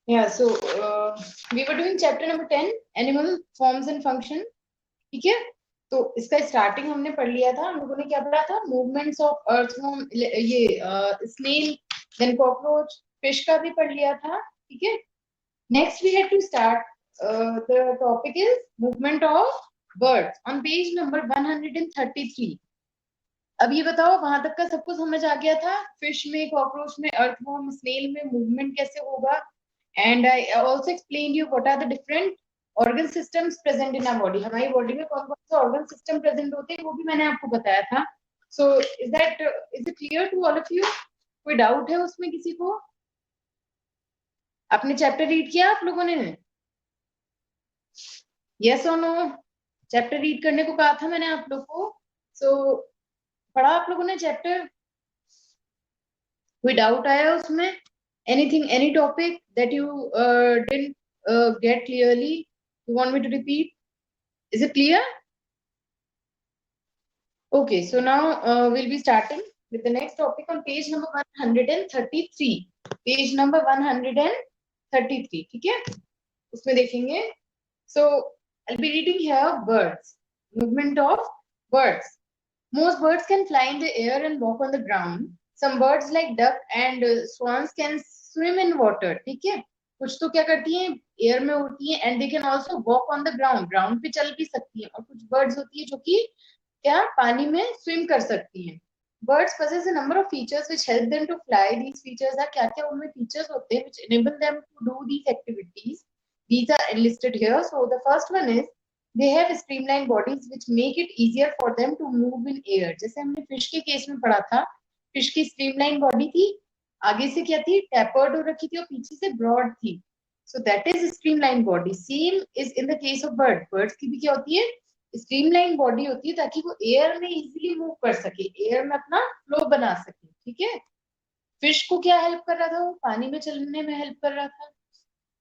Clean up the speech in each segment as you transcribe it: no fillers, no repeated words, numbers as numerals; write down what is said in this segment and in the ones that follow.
Yeah, so we were doing chapter number 10, animal forms and function. ठीक है, तो इसका स्टार्टिंग हमने पढ़ लिया था. हम लोगों ने क्या पढ़ा था? मूवमेंट्स ऑफ अर्थवर्म, ये स्नेल, देन कॉकरोच, फिश का भी पढ़ लिया था. ठीक है, next we had to start the topic is movement of birds on page number 133. अब ये बताओ, वहां तक का सबको समझ आ गया था? फिश में, कॉकरोच में, अर्थवर्म, स्नेल में मूवमेंट कैसे होगा? And I also explain you what are the different organ systems present in our body. हमारी बॉडी में कौन कौन से ऑर्गन सिस्टम प्रेजेंट होते हैं वो भी मैंने आपको बताया था. So is it clear to all of you? कोई डाउट है उसमें किसी को? आपने चैप्टर रीड किया आप लोगों ने? यस और नो? चैप्टर रीड करने को कहा था मैंने आप लोग को. सो पढ़ा आप लोगों ने चैप्टर? कोई डाउट आया उसमें? Anything, any topic that you didn't get clearly, you want me to repeat? Is it clear? Okay, so now we'll be starting with the next topic on page number 133. Page number 133, ठीक है? उसमें देखेंगे. So I'll be reading here birds. Movement of birds. Most birds can fly in the air and walk on the ground. Some birds like duck and swans can swim in water. ठीक है? कुछ तो क्या करती हैं? Air में उड़ती हैं and they can also walk on the ground. Ground पे चल भी सकती हैं. और कुछ बर्ड्स होती है जो कि क्या पानी में स्विम कर सकती हैं. Birds possess a number of features which help them to fly. These features are क्या क्या उनमें features होते हैं which enable them to do these activities. These are enlisted here. So the first one is they have streamlined bodies which make it easier for them to move in air. जैसे हमने fish के case में पढ़ा था, fish की streamline body थी, आगे से क्या थी? टैपर्ड हो रखी थी और पीछे से ब्रॉड थी. So that is streamlined body. Same is in the case of bird. Birds की भी क्या होती है? स्ट्रीमलाइन बॉडी होती है ताकि वो एयर में इजीली मूव कर सके, एयर में अपना फ्लो बना सके. ठीक है, फिश को क्या हेल्प कर रहा था? वो पानी में चलने में हेल्प कर रहा था,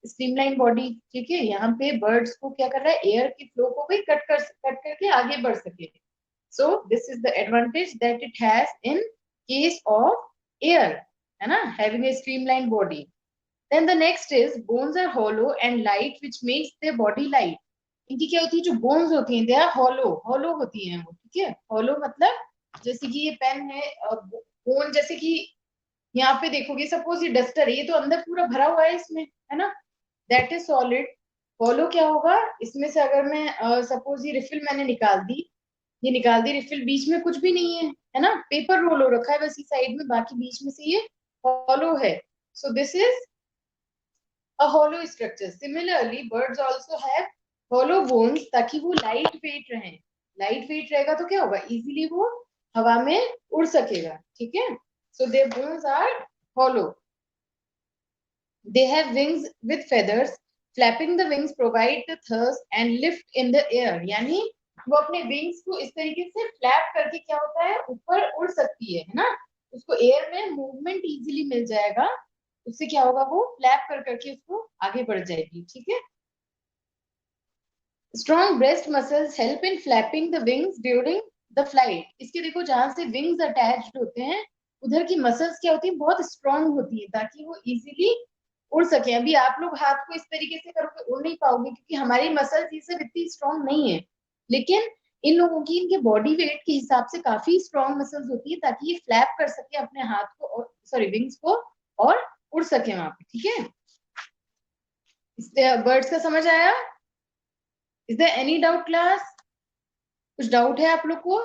स्ट्रीमलाइन बॉडी. ठीक है, यहाँ पे बर्ड्स को क्या कर रहा है? एयर की फ्लो को भी कट करके आगे बढ़ सके. So this is the advantage that it has in case of air, है ना, having a streamline body. Then the next is bones are hollow and light which makes their body light. इनकी क्या होती है? जो बोन्स होती हैं they are hollow, hollow होती हैं वो. ठीक है, हॉलो मतलब जैसे कि ये पेन है, बोन जैसे कि यहाँ पे देखोगे, सपोज ये डस्टर है, ये तो अंदर पूरा भरा हुआ है इसमें, है ना, दैट इज सॉलिड. हॉलो क्या होगा? इसमें से अगर मैं सपोज ये रिफिल मैंने निकाल दी, ये निकाल दी रिफिल, बीच में कुछ भी नहीं है ना, पेपर रोल हो रखा है बस ये साइड में, बाकी बीच में से ये हॉलो है. सो this is a hollow structure. Similarly, birds also have hollow bones ताकि वो लाइट वेट रहे. लाइट वेट रहेगा तो क्या होगा? इजीली वो हवा में उड़ सकेगा. ठीक है, so their bones are hollow. They have wings with feathers. Flapping the wings provide the thrust and lift in the air. यानी वो अपने विंग्स को इस तरीके से फ्लैप करके क्या होता है? ऊपर उड़ सकती है ना, उसको एयर में मूवमेंट इजीली मिल जाएगा. उससे क्या होगा? वो फ्लैप करके उसको आगे बढ़ जाएगी. ठीक है, strong breast muscles help in flapping the wings during the flight. इसके देखो, जहां से विंग्स अटैच्ड होते हैं उधर की मसल्स क्या होती है? बहुत स्ट्रॉन्ग होती है ताकि वो इजीली उड़ सके. अभी आप लोग हाथ को इस तरीके से करोगे, उड़ नहीं पाओगे क्योंकि हमारी मसल्स ये सब इतनी स्ट्रॉन्ग नहीं है. लेकिन इन लोगों की इनके बॉडी वेट के हिसाब से काफी स्ट्रॉन्ग मसल्स होती है ताकि ये फ्लैप कर सके अपने हाथ को, और सॉरी विंग्स को, और उड़ सके वहां पे. ठीक है, बर्ड्स का समझ आया? Is there any doubt class? कुछ डाउट है आप लोग को?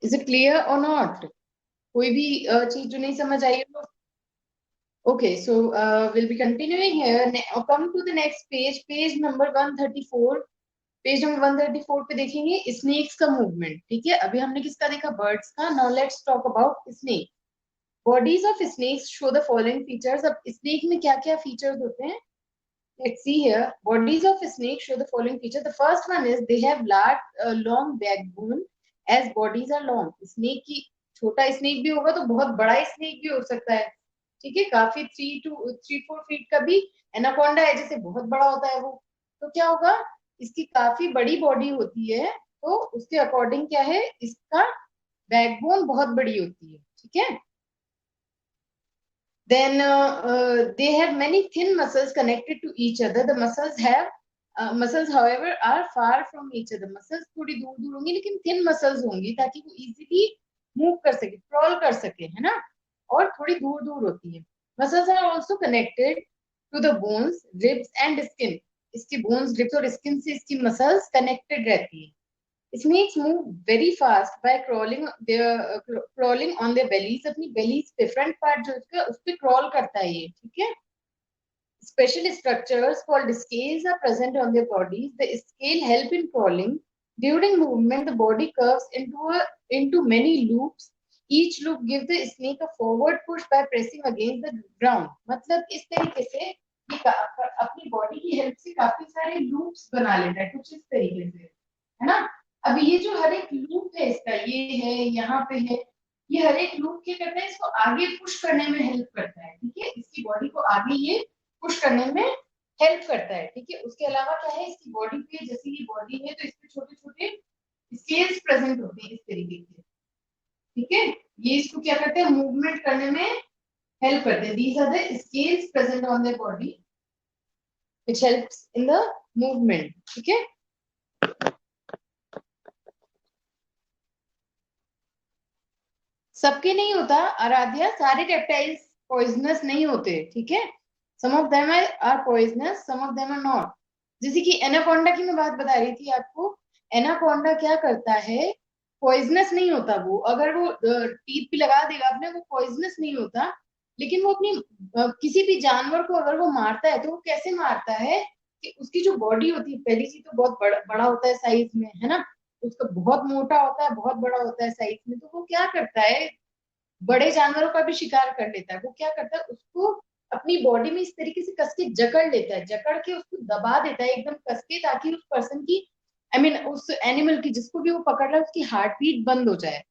इज इट क्लियर और नॉट? कोई भी चीज जो नहीं समझ आई हो? Okay, so will be continuing here. Come to the next page, page number 134. Page number 134 पे देखेंगे स्नेक्स का मूवमेंट. ठीक है, अभी हमने किसका देखा? बर्ड्स का. Now let's talk about snake. Bodies of snakes show the following features. अब स्नेक में क्या क्या फीचर्स होते हैं? Let's see here. Bodies of snakes show the following feature. The first one is they have large, long backbone as bodies are long. Snake की, छोटा snake भी होगा तो बहुत बड़ा स्नेक भी हो सकता है. ठीक है, काफी 3 to 4 फीट का भी एनाकोंडा है, जैसे बहुत बड़ा होता है वो. तो क्या होगा? इसकी काफी बड़ी बॉडी होती है, तो उसके अकॉर्डिंग क्या है? इसका बैकबोन बहुत बड़ी होती है. ठीक है, Then they have many thin muscles connected to each other. The muscles however are far from each other. Muscles थोड़ी दूर दूर होंगी लेकिन thin muscles होंगी ताकि वो easily move कर सके, crawl कर सके, है ना, और थोड़ी दूर दूर होती है. Muscles are also connected to the bones, ribs and skin. इसकी bones, ribs और skin से इसकी muscles connected रहती है. Snakes move very fast by crawling on their bellies. अपनी bellies पे front part जो उसका उस पे crawl करता है ये, ठीक है. Special structures called scales are present on their bodies. The scale help in crawling. During movement, the body curves into many loops. Each loop gives the snake a forward push by pressing against the ground. मतलब इस तरीके से ये अपनी body की help से काफी सारे लूप्स बना लेता है कुछ इस तरीके से, है ना. अभी ये जो हर एक लूप है इसका, ये है, यहाँ पे है, ये हर एक लूप क्या करता है, इसको आगे पुश करने में हेल्प करता है, ठीक है. इसकी बॉडी को आगे ये पुश करने में हेल्प करता है, ठीक है. उसके अलावा क्या है, इसकी बॉडी पे, जैसे ये बॉडी है तो इसमें छोटे छोटे स्केल्स प्रेजेंट होते हैं इस तरीके से, ठीक है. ये इसको क्या करते हैं, मूवमेंट करने में हेल्प करते हैं. These are the scales present on the body which helps in the movement, ठीक है. सबके नहीं होता आराध्या, सारे रेप्टाइल्स पॉइजनस नहीं होते, ठीक है. Some of them are poisonous, some of them are not. जैसे कि एनाकोंडा की मैं बात बता रही थी आपको. एनाकोंडा क्या करता है, पॉइजनस नहीं होता वो. अगर वो टीथ भी लगा देगा अपने, वो पॉइजनस नहीं होता. लेकिन वो अपनी किसी भी जानवर को अगर वो मारता है तो वो कैसे मारता है कि उसकी जो बॉडी होती है, पहली चीज तो बहुत बड़ा होता है साइज में, है ना. उसका बहुत मोटा होता है, बहुत बड़ा होता है साइज में. तो वो क्या करता है, बड़े जानवरों का भी शिकार कर लेता है. वो क्या करता है, उसको अपनी बॉडी में इस तरीके से कस के जकड़ लेता है, जकड़ के उसको दबा देता है एकदम कस के, ताकि उस पर्सन की, आई मीन उस एनिमल की जिसको भी वो पकड़ रहा है उसकी हार्ट बीट बंद हो जाए,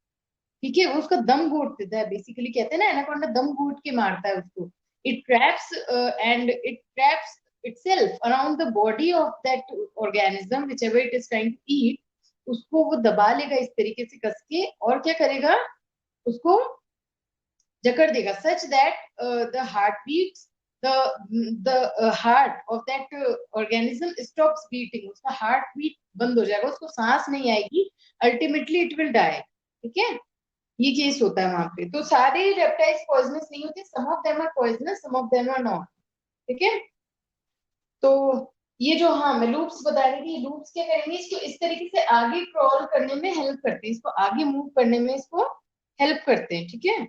ठीक है. वो उसका दम घोट देता है, बेसिकली कहते हैं ना एनाकोंडा दम घोट के मारता है उसको. It traps and it traps itself around the body of that organism whichever it is trying to eat. उसको वो दबा लेगा इस तरीके से कस के, और क्या करेगा, उसको जकड़ देगा, such that the heartbeats, the heart of that organism stops beating. उसका हार्ट बीट बंद हो जाएगा, उसको सांस नहीं आएगी, अल्टीमेटली इट विल डाई, ठीक है. ये केस होता है वहां पे. तो सारे रेप्टाइल्स पॉइजनस नहीं होते, some of them are poisonous, some of them are not, ठीक है. तो ये जो, हाँ मैं लूप्स बता रही थी, लूप्स क्या करेंगे, इसको इस तरीके से आगे क्रॉल करने में हेल्प करते हैं, इसको आगे मूव करने में इसको हेल्प करते हैं, ठीक है.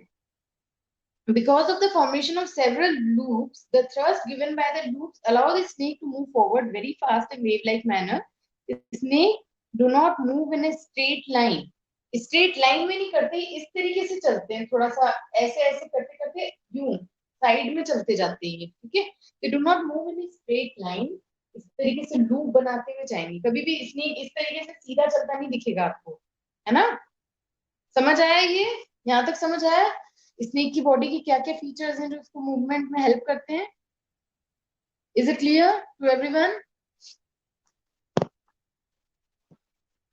Because of the formation of several loops, the thrust given by the loops allow the snake to move forward very fast in wave-like manner. The snake do not move in a straight line. Straight line में नहीं करते, इस तरीके से चलते हैं, थोड़ा सा ऐसे ऐसे करते करते यूं साइड में चलते जाते हैं, ठीक है. They do not move in straight line. इस तरीके से लूप बनाते हुए जाएंगे. कभी भी स्नेक इस तरीके से सीधा चलता नहीं दिखेगा आपको, है ना. समझ आया ये, यहाँ तक समझ आया स्नेक की बॉडी की क्या क्या फीचर्स हैं जो उसको मूवमेंट में हेल्प करते हैं. Is it clear to everyone,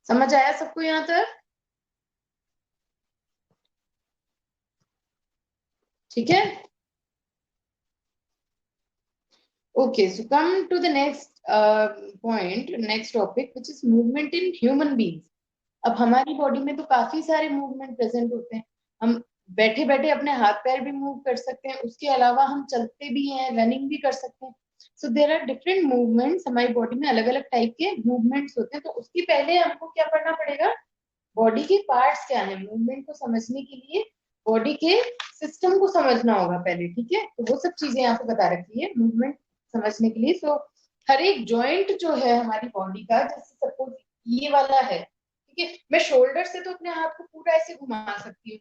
समझ आया सबको यहाँ तक, ठीक है. Okay, so come to the next point, next topic, which is movement in human beings. अब हमारी बॉडी में तो काफी सारे मूवमेंट प्रेजेंट होते हैं. हम बैठे बैठे अपने हाथ पैर भी मूव कर सकते हैं, उसके अलावा हम चलते भी हैं, रनिंग भी कर सकते हैं. सो देर आर डिफरेंट मूवमेंट्स. हमारी बॉडी में अलग अलग टाइप के मूवमेंट्स होते हैं. तो उसके पहले हमको क्या पढ़ना पड़ेगा, बॉडी के पार्ट्स क्या है. मूवमेंट को समझने के लिए बॉडी के सिस्टम को समझना होगा पहले, ठीक है. तो वो सब चीजें यहाँ पे बता रखी है मूवमेंट समझने के लिए. सो हर एक जॉइंट जो है हमारी बॉडी का, जैसे सपोज ये वाला है, ठीक है, मैं शोल्डर से तो अपने हाथ को पूरा ऐसे घुमा सकती हूँ,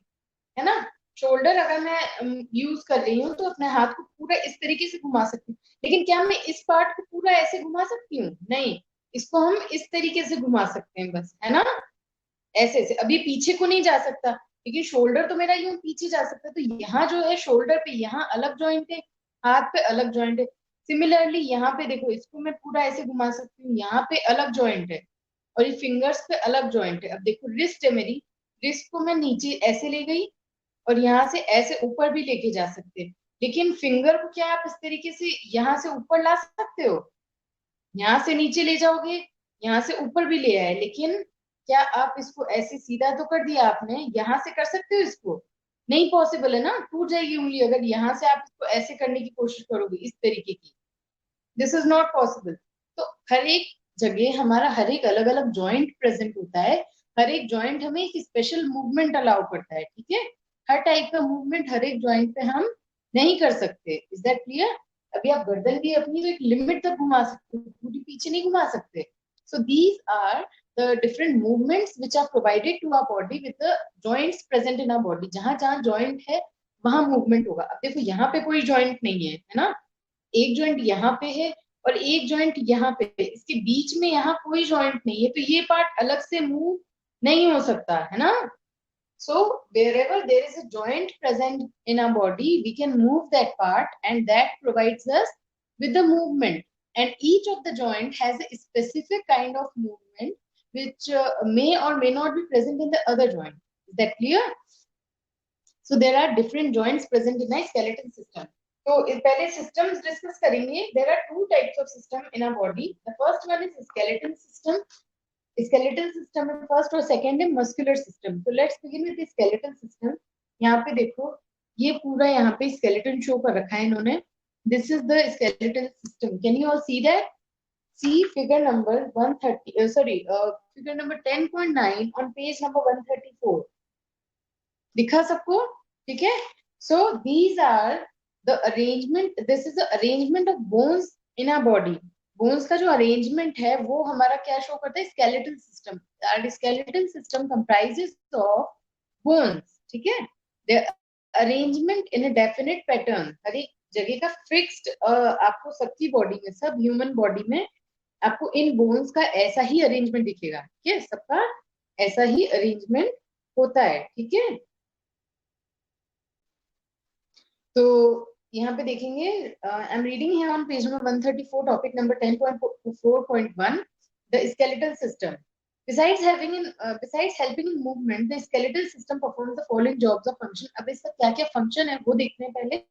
है ना. शोल्डर अगर मैं यूज कर रही हूँ तो अपने हाथ को पूरा इस तरीके से घुमा सकती हूँ. लेकिन क्या मैं इस पार्ट को पूरा ऐसे घुमा सकती हूँ, नहीं. इसको हम इस तरीके से घुमा सकते हैं बस, है ना, ऐसे ऐसे. अभी पीछे को नहीं जा सकता, लेकिन शोल्डर तो मेरा यूं पीछे जा सकता है. तो यहाँ जो है शोल्डर पे यहाँ अलग जॉइंट है, हाथ पे अलग जॉइंट है. सिमिलरली यहाँ पे देखो, इसको मैं पूरा ऐसे घुमा सकती हूँ, यहाँ पे अलग जॉइंट है, और ये फिंगर्स पे अलग जॉइंट है. अब देखो रिस्ट है मेरी, रिस्ट को मैं नीचे ऐसे ले गई और यहाँ से ऐसे ऊपर भी लेके जा सकते हैं. लेकिन फिंगर को क्या आप इस तरीके से यहाँ से ऊपर ला सकते हो, यहाँ से नीचे ले जाओगे, यहाँ से ऊपर भी ले आए, लेकिन क्या आप इसको ऐसे सीधा तो कर दिया आपने, यहाँ से कर सकते हो इसको? नहीं पॉसिबल है ना, टूट जाएगी उंगली अगर यहाँ से आप इसको ऐसे करने की कोशिश करोगे इस तरीके की। This is not possible. तो हर एक जगह हमारा हर एक अलग अलग जॉइंट प्रेजेंट होता है, हर एक जॉइंट हमें एक स्पेशल मूवमेंट अलाउ करता है, ठीक है। हर टाइप का मूवमेंट हर एक जॉइंट पे हम नहीं कर सकते। Is that clear? अभी आप गर्दन भी अपनी तो एक लिमिट तक घुमा सकते हो, पूरी पीछे नहीं घुमा सकते। So these are the different movements which are provided to our body with the joints present in our body. जहां जहां जॉइंट है वहां मूवमेंट होगा। अब देखो यहाँ पे कोई जॉइंट नहीं है ना, एक जॉइंट यहाँ पे है और एक जॉइंट यहाँ पे है, इसके बीच में यहाँ कोई जॉइंट नहीं है, तो ये पार्ट अलग से मूव नहीं हो सकता है ना। So wherever there is a joint present in our body, we can move that part, and that provides us with the movement. And each of the joint has a specific kind of movement which may or may not be present in the other joint. Is that clear? So there are different joints present in a skeleton system. तो पहले systems discuss करेंगे. There are two types of system in our body. The first one is skeleton system. Skeletal system में first और second है muscular system. So let's begin with the skeletal system. यहाँ पे देखो, ये पूरा यहाँ पे skeleton show कर रखा है इन्होंने. This is the skeletal system. Can you all see that? See figure number 130. Figure number 10.9 on page number 134. दिखा सबको? ठीक है. So these are the arrangement. This is the arrangement of bones in our body. Bones का जो arrangement है वो हमारा क्या शो करता है? Skeletal system. Skeletal system comprises of bones, ठीक है. The arrangement in a definite pattern. हर एक जगह का फिक्स्ड, आपको सबकी बॉडी में, सब ह्यूमन बॉडी में आपको इन बोन्स का ऐसा ही अरेंजमेंट दिखेगा, ठीक है. सबका ऐसा ही अरेंजमेंट होता है, ठीक है. तो यहाँ पे देखेंगे, आई एम रीडिंग है on page number 134, topic number 10.4.1, the skeletal system. Besides helping in movement, the skeletal system performs the following jobs or function. अब इसका क्या क्या फंक्शन है वो देखते हैं पहले.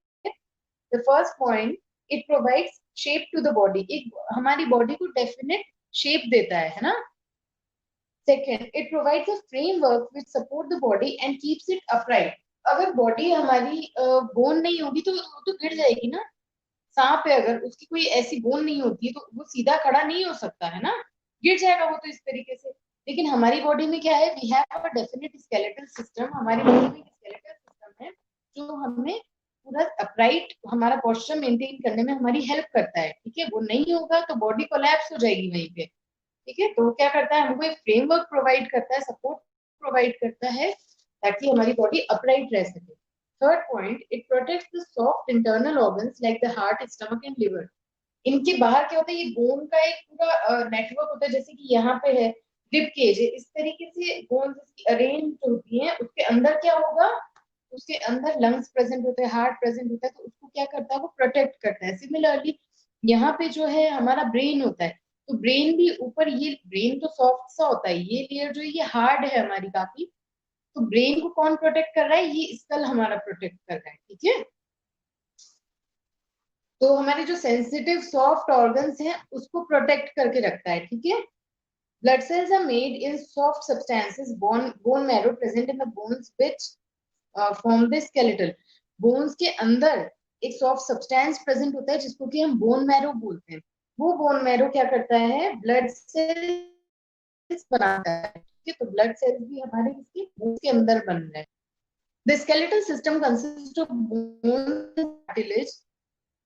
The first point, it provides shape to the body. एक हमारी बॉडी को डेफिनेट शेप देता है ना. Second, it provides a framework which support the body and keeps it upright. अगर बॉडी हमारी बोन नहीं होगी तो गिर जाएगी ना. सांप है, अगर उसकी कोई ऐसी बोन नहीं होती है तो वो सीधा खड़ा नहीं हो सकता है ना, गिर जाएगा वो तो इस तरीके से. लेकिन हमारी बॉडी में क्या है? We have a definite skeletal system. हमारी बॉडी में स्केलेटल सिस्टम है जो हमें पूरा अपराइट हमारा पोस्चर मेंटेन करने में हमारी हेल्प करता है, ठीक है. वो नहीं होगा तो बॉडी कोलैप्स हो जाएगी वहीं पे, ठीक है. तो वो क्या करता है? हमको एक फ्रेमवर्क प्रोवाइड करता है, सपोर्ट प्रोवाइड करता है ताकि हमारी बॉडी अपराइट रह सके. Third point, it protects the soft internal organs like the heart, stomach and liver. इनके बाहर क्या होता है? ये बोन का एक पूरा नेटवर्क होता है. जैसे कि यहाँ पे है रिब केज है, इस तरीके से बोन अरेंज होती है. उसके अंदर क्या होगा? उसके अंदर लंग्स प्रेजेंट होते हैं, हार्ट प्रेजेंट होता है, तो उसको क्या करता है? वो प्रोटेक्ट करता है. सिमिलरली यहाँ पे जो है हमारा ब्रेन होता है, तो ब्रेन भी ऊपर, ये ब्रेन तो सॉफ्ट सा होता है, ये लेयर जो है ये हार्ड है हमारी काफी. तो ब्रेन को कौन प्रोटेक्ट कर रहा है? ये स्कल हमारा प्रोटेक्ट कर रहा है, ठीक है. तो हमारे जो सेंसिटिव सॉफ्ट ऑर्गन्स हैं उसको प्रोटेक्ट करके रखता है, ठीक है. Blood cells are made in soft substances, bone marrow present in the bones which form the skeletal. Bones के अंदर एक सॉफ्ट सब्सटेंस प्रेजेंट होता है जिसको कि हम बोन मैरो बोलते हैं. वो बोन मैरो क्या करता है? ब्लड सेल्स बनाता है, ठीक है. तो ब्लड सेल्स भी हमारे इसके बोन के अंदर बन रहे हैं. The skeletal system consists of bones and cartilage.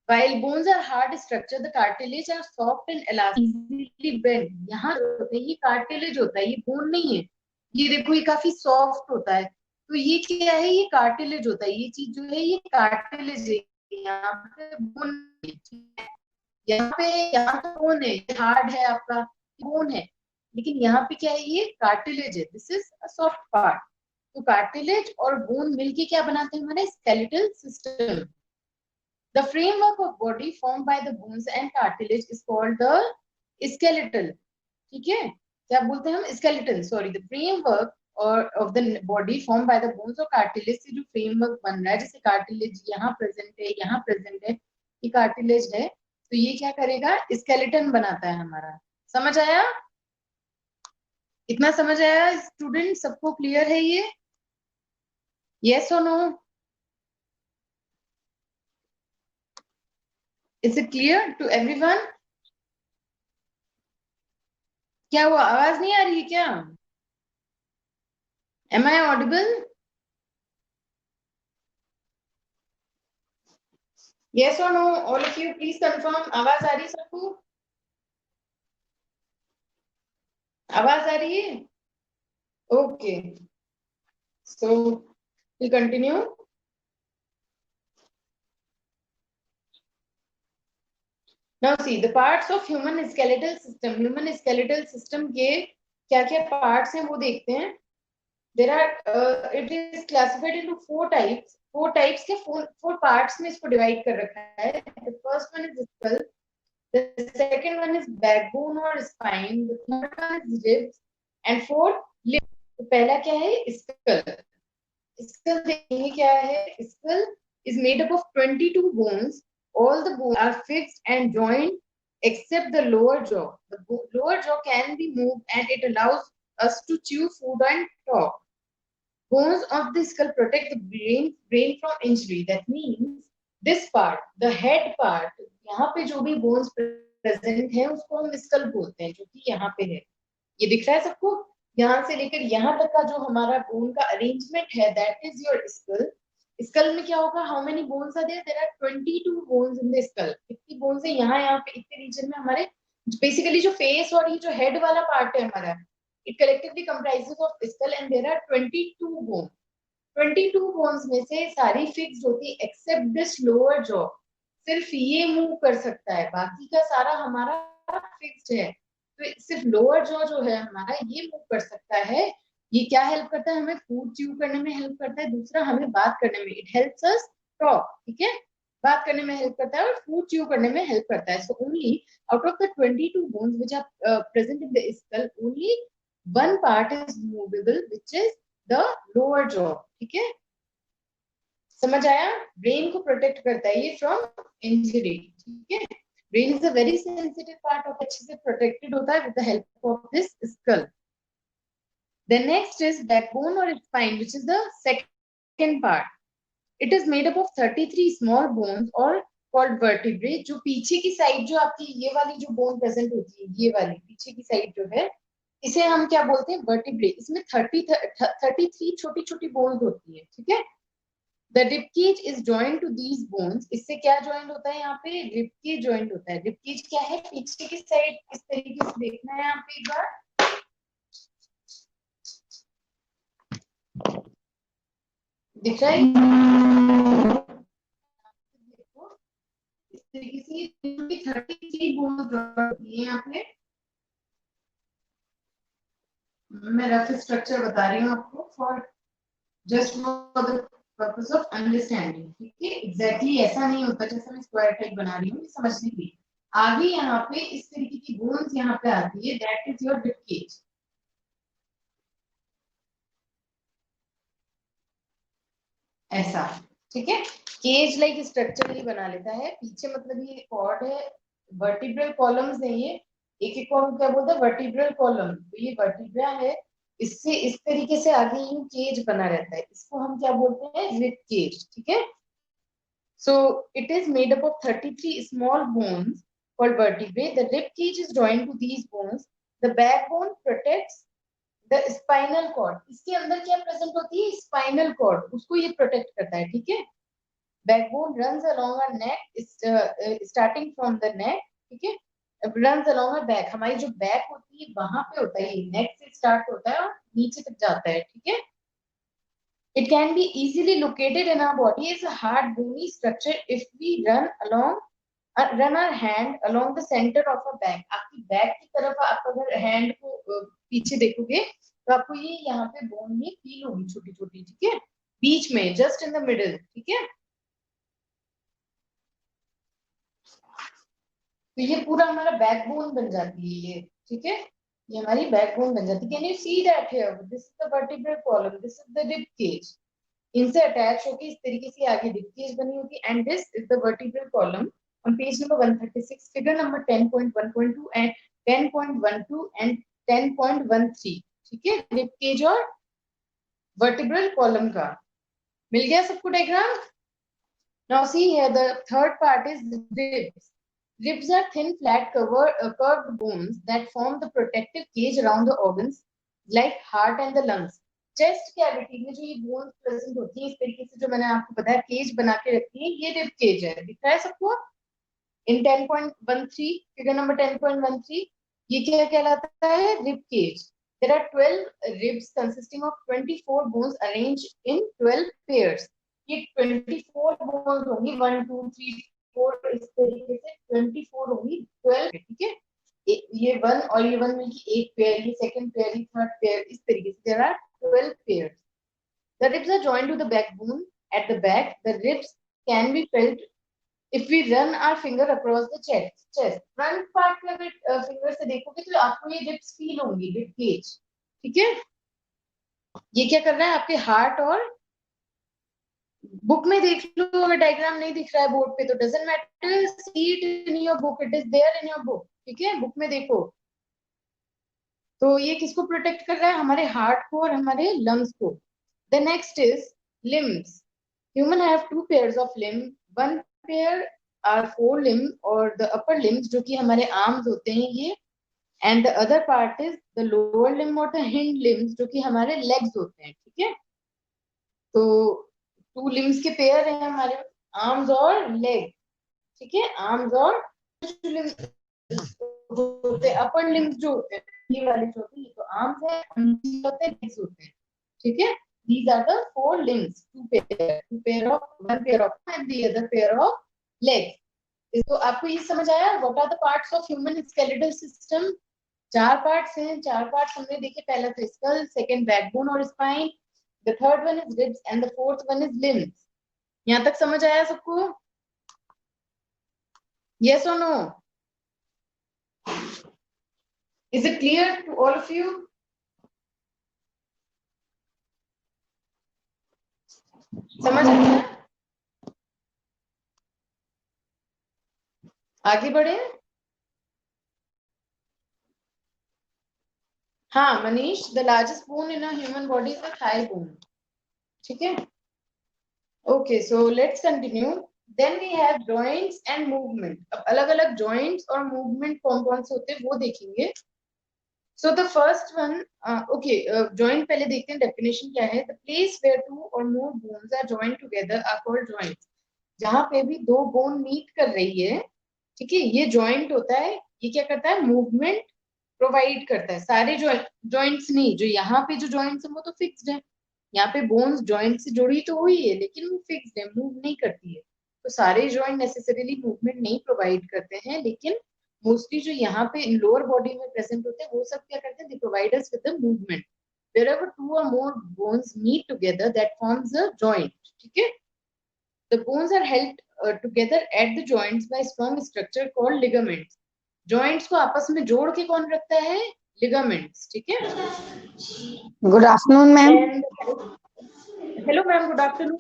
While bones are hard structure, the cartilage are soft and elastic, easily bend. यहाँ होता है ये cartilage होता है, ये bone नहीं है. ये देखो ये काफी soft होता है. तो ये क्या है? ये cartilage होता है. ये चीज जो है ये cartilage है. यहाँ पे bone है, यहाँ पे bone है, hard है आपका, bone है. लेकिन यहाँ पे क्या है? ये cartilage है. This is a soft part. तो कार्टिलेज और बोन मिलके क्या बनाते हैं? हमारे skeletal system. The framework of body form by the bones and cartilage is called the skeletal, ठीक है. क्या बोलते हैं हम? स्केलेटल. सॉरी, द फ्रेमवर्क और of the body form by the bones और कार्टिलेज से जो फ्रेमवर्क बन रहा है, जैसे कार्टिलेज यहाँ प्रेजेंट है, यहाँ प्रेजेंट है, ये कार्टिलेज है, तो ये क्या करेगा, स्केलेटन बनाता है हमारा। समझ आया? इतना समझ आया स्टूडेंट? सबको क्लियर है ये? यस और no? Is it clear to everyone? क्या हुआ, आवाज नहीं आ रही है क्या? Am I audible? यस और no? All of you please confirm. आवाज आ रही है सबको? आवाज आ रही है? Okay, so we continue. Now see the parts of human skeletal system. Human skeletal system के क्या क्या पार्ट्स हैं वो देखते हैं। There are it is classified into four types. Four types के फोर पार्ट्स में इसको डिवाइड कर रखा है। The first one is skull, the second one is backbone और spine, the third one is ribs and fourth limb. तो पहला क्या है, स्कल। स्कल देखेंगे क्या है। Skull is made up of 22 bones. All the bones are fixed and joined except the lower jaw. The lower jaw can be moved and it allows us to chew food and talk. Bones of the skull protect the brain from injury. That means this part, the head part, यहाँ पे जो भी bones present है उसको हम skull बोलते हैं, जो कि यहाँ पे है। ये दिख रहा है सबको? यहाँ से लेकर यहाँ तक का जो हमारा बोन का अरेंजमेंट है, that is your skull. Skull में क्या होगा, how many bones are there? There are 22 bones in the skull. कितनी बोन्स है यहाँ पे इतने रीजन में हमारे? बेसिकली जो फेस और ये जो हेड वाला पार्ट है हमारा, it collectively comprises of skull and there are 22 bone. 22 bones में से सारी फिक्स्ड होती है एक्सेप्ट दिस लोअर जॉ। सिर्फ ये मूव कर सकता है, बाकी का सारा हमारा फिक्स्ड है। तो सिर्फ लोअर जॉ जो है हमारा ये मूव कर सकता है। ये क्या हेल्प करता है हमें? फूड च्यू करने में हेल्प करता है। दूसरा हमें बात करने में, इट हेल्प्स अस टॉक, ठीक है, बात करने में हेल्प करता है और फूड च्यू करने में हेल्प करता है। So only out of the 22 bones which are present in the skull, only one part is movable which is the lower jaw, ठीक है। समझ आया? ब्रेन को प्रोटेक्ट करता है ये फ्रॉम इंजरी, ठीक है। Brain is a very sensitive part of, अच्छे से प्रोटेक्टेड होता है with the help of this skull. The next is backbone or spine, which is the second part. It is made up of 33 small bones or called vertebrae. जो पीछे की side जो आपकी ये वाली जो बोन प्रेजेंट होती है, ये वाली पीछे की साइड जो है, इसे हम क्या बोलते हैं? वर्टिब्रे। इसमें 33 छोटी छोटी बोन्स होती है, ठीक है। The rib cage is joint to these bones. इससे क्या जॉइंट होता है? यहाँ पे रिब केज जॉइंट होता है। रिब केज क्या है? पीछे की साइड इस तरीके से देखना है यहाँ पे एक बार, दिख रहा है? देखो इस तरीके से 33 बोन्स होती है यहाँ पे। मैं रफ स्ट्रक्चर बता रही हूँ आपको for just for the purpose of understanding, ठीक है। एग्जैक्टली ऐसा नहीं होता जैसे मैं स्क्वायर टाइप बना रही हूँ, समझने के लिए। आगे यहाँ पे इस तरीके की बोन्स यहाँ पे आती है, that is your rib cage. ऐसा, ठीक है। केज लाइक स्ट्रक्चर ही बना लेता है पीछे, मतलब ये कॉर्ड है, वर्टिब्रल कॉलम्स है ये। एक एक को क्या बोलते हैं? Vertebral column. तो ये वर्टिब्रा है, इससे इस तरीके से आगे यूं केज बना रहता है, इसको हम क्या बोलते हैं? रिब केज, ठीक है। So it is made up of 33 small bones called vertebrae. The rib cage is joined to these bones. The backbone protects the spinal cord. इसके अंदर क्या प्रेजेंट होती है? स्पाइनल कॉर्ड, उसको ये प्रोटेक्ट करता है, ठीक है। Backbone runs along our neck, starting from the neck, ठीक है। runs along our back, हमारी जो बैक होती है वहां पे होता है, ये नेक से स्टार्ट होता है और नीचे तक जाता है, ठीक है। It can be easily located in our body as a hard bony structure if we run our hand along the center of our back. आपकी बैक की तरफ आप अगर हैंड को पीछे देखोगे तो आपको ये यहाँ पे बोन में फील होगी छोटी छोटी, ठीक है, बीच में, जस्ट इन द मिडिल, ठीक है। तो ये पूरा हमारा बैकबोन बन जाती है ये, ठीक है। ये हमारी बैकबोन बन जाती है। Can you see that here, this is the vertebral column, this is the rib cage. इनसे अटैच होकर इस तरीके से आगे रिब केज बनी होगी, and this is the vertebral column on page number 136, figure number 10.1.2 and 10.12 and 10.13। ठीक है, रिब केज और वर्टिब्रल कॉलम का मिल गया सबको diagram. Now see here, the third part is ribs. Ribs are thin, flat, curved bones that form the protective cage around the organs like heart and the lungs. Chest cavity में जो ये bones present होती है, इस तरीके से जो मैंने आपको बताया केज बना के रखती है, ये rib cage है। दिख रहा है सबको? In 10.13, figure number 10.13, ये क्या कहलाता है? Rib cage. There are 12 ribs consisting of 24 bones arranged in 12 pairs. ये 24 बोन्स होंगी, 1 2 3 4, इस तरीके से 24 होंगी, 12। ठीक है, ये 1 और ये 1 मिलकर एक पेयर, ये सेकंड पेयर, ये थर्ड पेयर, इस तरीके से there are 12 pairs. The ribs are joined to the backbone at the back. The ribs can be felt if we run our finger across the chest. Front part में अगर finger से देखोगे तो आपको ये रिब्स फील होंगी, rib cage. ठीक है, ये क्या कर रहा है आपके हार्ट और बुक में देख लो, अगर डायग्राम नहीं दिख रहा है बोर्ड पे तो doesn't matter, see it in your book, it is there in your book. ठीक है, बुक में देखो। तो ये किसको प्रोटेक्ट कर रहा है? हमारे हार्ट को और हमारे लंग्स को। The next is limbs. Human have 2 pairs of limb, one pair are 4 limb और द अपर लिम्स जो कि हमारे आर्म्स होते हैं ये, and the other part is the lower limb और द हिंड लिम्स जो कि हमारे लेग्स होते हैं। ठीक है, तो 2 लिम्स के पेयर हैं हमारे, आर्म्स और लेग। ठीक है, आर्म्स और होते हैं, अपर लिम्स जो होते हैं, ये वाले जो होते हैं, ये तो आर्म्स है, होते हैं, लेग्स होते हैं। ठीक है, these are the 4 limbs, two pair of one pair of and the other pair of legs. तो आपको ये समझ आया what are the parts of human skeletal system? 4 parts हैं, 4 पार्ट्स हमने देखे। पहला था स्कल, सेकंड बैकबोन और spine, the third one is ribs and the fourth one is limbs. यहाँ तक समझ आया सबको? Yes or no? Is it clear to all of you? समझ आया? आगे बढ़े। हाँ Manish, the largest bone in a human body is the thigh bone. ठीक है, okay, so let's continue. Then we have joints and movement. अब अलग अलग जॉइंट्स और मूवमेंट कौन कौन से होते हैं वो देखेंगे। So the first one, okay, joint पहले देखते हैं डेफिनेशन क्या है। द प्लेस वेयर 2 और more bones are joined together are called joints. जहां पे भी 2 बोन मीट कर रही है, ठीक है, ये जॉइंट होता है। ये क्या करता है? मूवमेंट प्रोवाइड करता है। सारे जॉइंट्स नहीं, जो यहाँ पे जो जॉइंट्स है वो तो फिक्स्ड है। यहाँ पे बोन्स जॉइंट से जुड़ी तो हुई है लेकिन वो फिक्स्ड है, मूव नहीं करती है। तो सारे जॉइंट नेसेसरीली मूवमेंट नहीं प्रोवाइड करते हैं, लेकिन मोस्टली जो यहाँ पे इन लोअर बॉडी में प्रेजेंट होते हैं वो सब क्या करते हैं? They provide us with the movement. wherever 2 or more bones meet together that forms a joint. ठीक है, the bones are held together at the joints by strong structure called ligaments. joints को आपस में जोड़ के कौन रखता है? ligaments. ठीक है, Good afternoon, ma'am. Hello ma'am, good afternoon.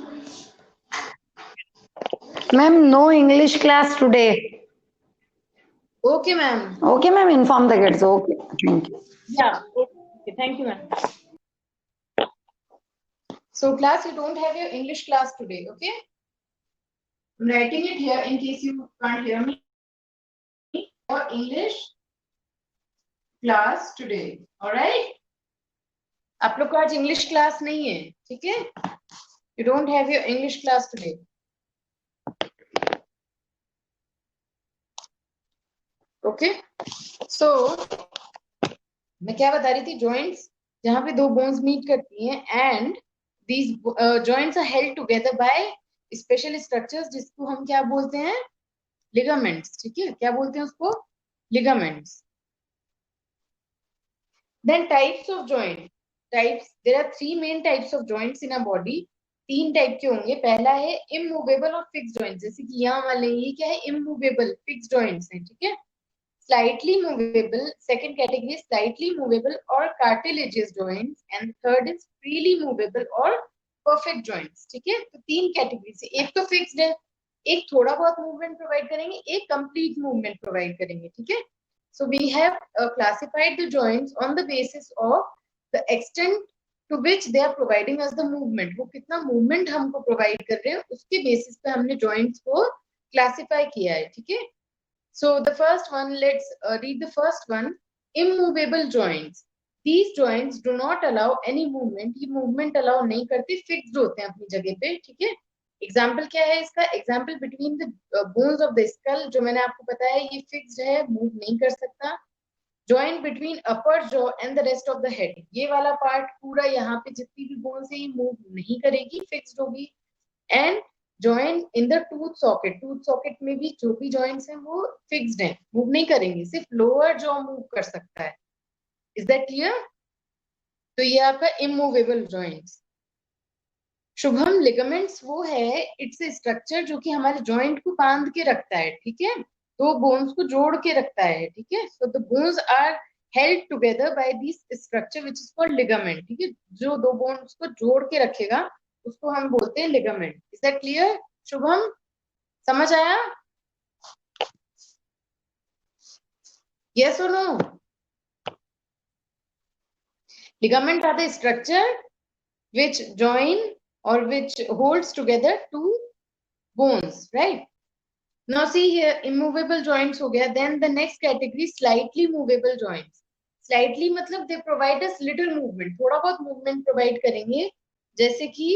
Ma'am, no English class today. Okay ma'am. Okay, ma'am, inform the kids. Okay, thank you. Yeah, okay, thank you ma'am. So class, you don't have your English class today, okay? I'm writing it here in case you can't hear me. Your English class today, all right? आप लोग को आज English class नहीं है, ठीक है? You don't have your English class today. Okay? So मैं क्या बता रही थी? Joints जहाँ पे 2 bones meet करती हैं, and these joints are held together by special structures जिसको हम क्या बोलते हैं? Ligaments. ठीक है, क्या बोलते हैं उसको? Ligaments. Then types of joint. Types, there are 3 main types of joints in a body. 3 type के होंगे। पहला है इमूवेबल और फिक्स जॉइंट, जैसे कि यहाँ वाले ये क्या है? इमूवेबल फिक्स जॉइंट्स हैं। ठीक है, slightly movable. Second category is slightly movable or cartilaginous joints, and third is freely movable or perfect joints. ठीक है, तो तीन कैटेगरी से, एक तो फिक्स्ड है, एक थोड़ा बहुत मूवमेंट प्रोवाइड करेंगे, एक कंप्लीट मूवमेंट प्रोवाइड करेंगे. ठीक है, so we have classified the joints on the basis of the extent to which they are providing us the movement. वो कितना मूवमेंट हमको प्रोवाइड कर रहे हैं उसके बेसिस पे हमने जॉइंट्स को क्लासिफाई किया है. ठीक है, so the first one, let's read the first one. Immovable joints. These joints do not allow any movement. ये movement allow नहीं करते, fixed होते हैं अपनी जगह पे. ठीक है, एग्जाम्पल क्या है इसका? Example between the bones of the skull, जो मैंने आपको बताया ये फिक्स्ड है, मूव नहीं कर सकता. Joint between upper jaw and the rest of the head, ये वाला पार्ट पूरा यहाँ पे जितनी भी बोन्स है ये मूव नहीं करेगी, फिक्स्ड होगी. And joint in the tooth socket, tooth socket में भी जो भी जॉइंट्स हैं वो फिक्स्ड हैं, मूव नहीं करेंगे, सिर्फ लोअर जॉ मूव कर सकता है. Is that clear? तो ये आपका इमूवेबल जॉइंट्स. शुभम, लिगामेंट्स वो है, इट्स ए स्ट्रक्चर जो कि हमारे जॉइंट को बांध के रखता है. ठीक है, दो बोन्स को जोड़ के रखता है. ठीक है, so the bones are held together by this structure which is called ligament. ठीक है, जो दो बोन्स को जोड़ के रखेगा उसको हम बोलते हैं ligament. Is that clear Shubham? समझ आया? यस और no? Ligament are the structure which join or which holds together two bones, right? Now see here, immovable joints हो गया. Then the next category, slightly movable joints. Slightly मतलब they provide us little movement, थोड़ा बहुत movement provide करेंगे, जैसे कि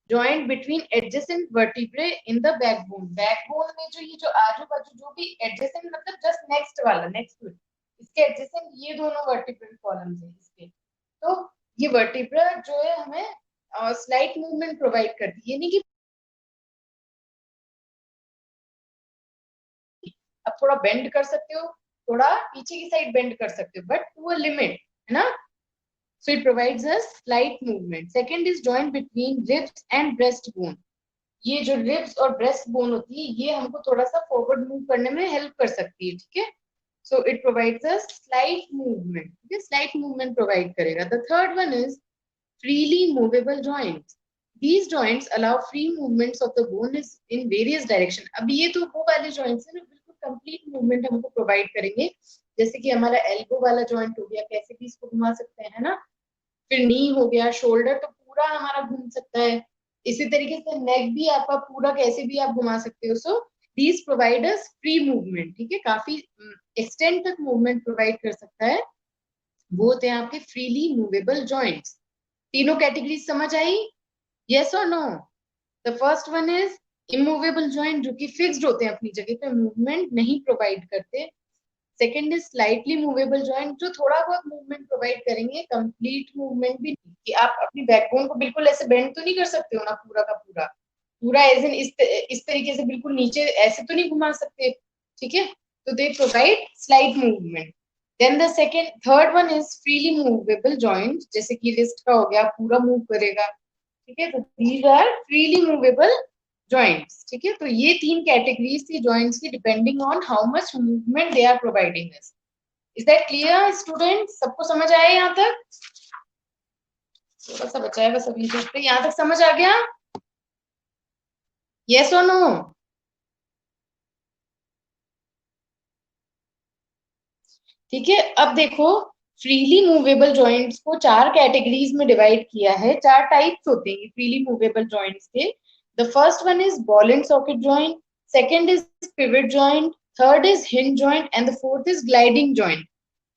joint between adjacent vertebrae in the backbone. Backbone में जो ये जो आजू बाजू जो भी adjacent मतलब just next वाला, next to it, इसके adjacent ये दोनों vertebral columns हैं इसके, तो ये vertebra जो है हमें स्लाइट मूवमेंट प्रोवाइड करती है. ये नहीं कि अब थोड़ा बेंड कर सकते हो, थोड़ा पीछे की साइड बेंड कर सकते हो, बट टू अ लिमिट, है ना. So it provides us slight movement. Second is joint between ribs and breast bone. ये जो रिब्स और ब्रेस्ट बोन होती है ये हमको थोड़ा सा फॉरवर्ड मूव करने में हेल्प कर सकती है. ठीक है, so it provides us slight movement. ठीक है, स्लाइट मूवमेंट प्रोवाइड करेगा. The third one is freely movable joints. These joints allow free movements of the bone in various direction. अब ये तो वो वाले joints हैं ना, बिल्कुल complete movement हमको provide करेंगे. जैसे कि हमारा elbow वाला joint हो गया, कैसे भी इसको घुमा सकते हैं, है ना. फिर knee हो गया, shoulder तो पूरा हमारा घूम सकता है. इसी तरीके से neck भी आपका पूरा कैसे भी आप घुमा सकते हो. So these provide us free movement. ठीक है, काफी extent तक movement provide कर सकता है. वो होते हैं आपके freely movable joints. तीनों कैटेगरीज समझ आई? यस और no? The first one is immovable joint, जो कि फिक्स्ड होते हैं अपनी जगह पे, मूवमेंट नहीं प्रोवाइड करते. Second is slightly movable joint, जो थोड़ा बहुत मूवमेंट प्रोवाइड करेंगे, कंप्लीट मूवमेंट भी नहीं, कि आप अपनी बैकबोन को बिल्कुल ऐसे बेंड तो नहीं कर सकते हो ना, पूरा का पूरा पूरा एज इन इस तरीके से बिल्कुल नीचे ऐसे तो नहीं घुमा सकते. ठीक है, तो they provide slight movement. Then the third one is freely movable joint, जैसे कि रिस्ट का हो गया, पूरा मूव करेगा. ठीक है, तो these are freely movable joints. ठीक है, तो ये तीन कैटेगरीज थी joints की, depending on how much movement they are providing us. Is that clear students? सबको समझ आया यहाँ तक? थोड़ा सा बचा है बस अभी तक. तो यहाँ तक समझ आ गया? Yes or no? ठीक है, अब देखो, फ्रीली मूवेबल जॉइंट्स को चार कैटेगरीज में डिवाइड किया है. चार टाइप्स होते हैं फ्रीली मूवेबल जॉइंट्स के. The first one is ball and socket joint, second is pivot joint, third is hinge joint and the fourth is gliding joint.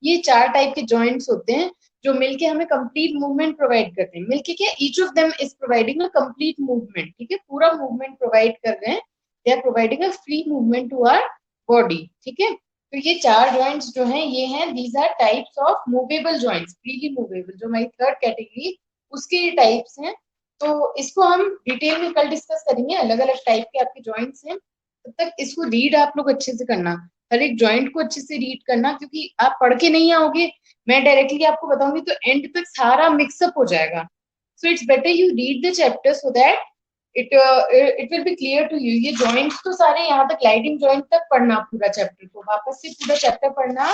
ये चार टाइप के जॉइंट्स होते हैं जो मिलके हमें कंप्लीट मूवमेंट प्रोवाइड करते हैं. मिलके क्या, each of them is providing a complete movement. ठीक है, पूरा मूवमेंट प्रोवाइड कर रहे हैं. They are providing a free movement to our body. ठीक है, तो ये चार जॉइंट्स जो हैं ये हैं, these are types of movable joints. Freely movable जो हमारी थर्ड कैटेगरी, उसके ये टाइप्स हैं. तो इसको हम डिटेल में कल डिस्कस करेंगे. अलग अलग टाइप के आपके जॉइंट्स हैं. तब तक इसको रीड आप लोग अच्छे से करना, हर एक जॉइंट को अच्छे से रीड करना, क्योंकि आप पढ़ के नहीं आओगे, मैं डायरेक्टली आपको बताऊंगी तो एंड तक सारा मिक्सअप हो जाएगा. So it's better you read the chapter so that it will be clear to you. ये joints तो सारे यहाँ तक gliding joint तक पढ़ना पूरा chapter को, वापस से पूरा chapter पढ़ना,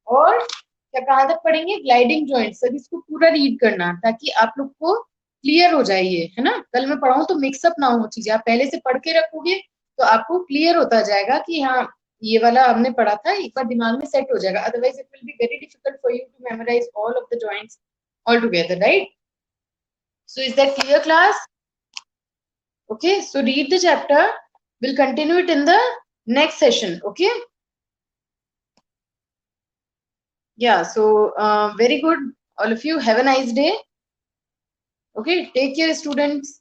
और क्या कहाँ तक पढ़ेंगे, gliding joints, सर इसको पूरा रीड करना ताकि आप लोग को क्लियर हो जाए, ये है ना, कल मैं पढ़ाऊँ तो मिक्सअप ना हो चीजें, आप पहले से पढ़ के रखोगे तो आपको क्लियर होता जाएगा कि हाँ ये वाला हमने पढ़ा था, एक बार दिमाग में सेट हो जाएगा, otherwise it will be very difficult for you to memorise all of the joints all together, right? So is that clear class? Okay, so read the chapter. We'll continue it in the next session. Okay. Yeah, so very good. All of you have a nice day. Okay, take care, students.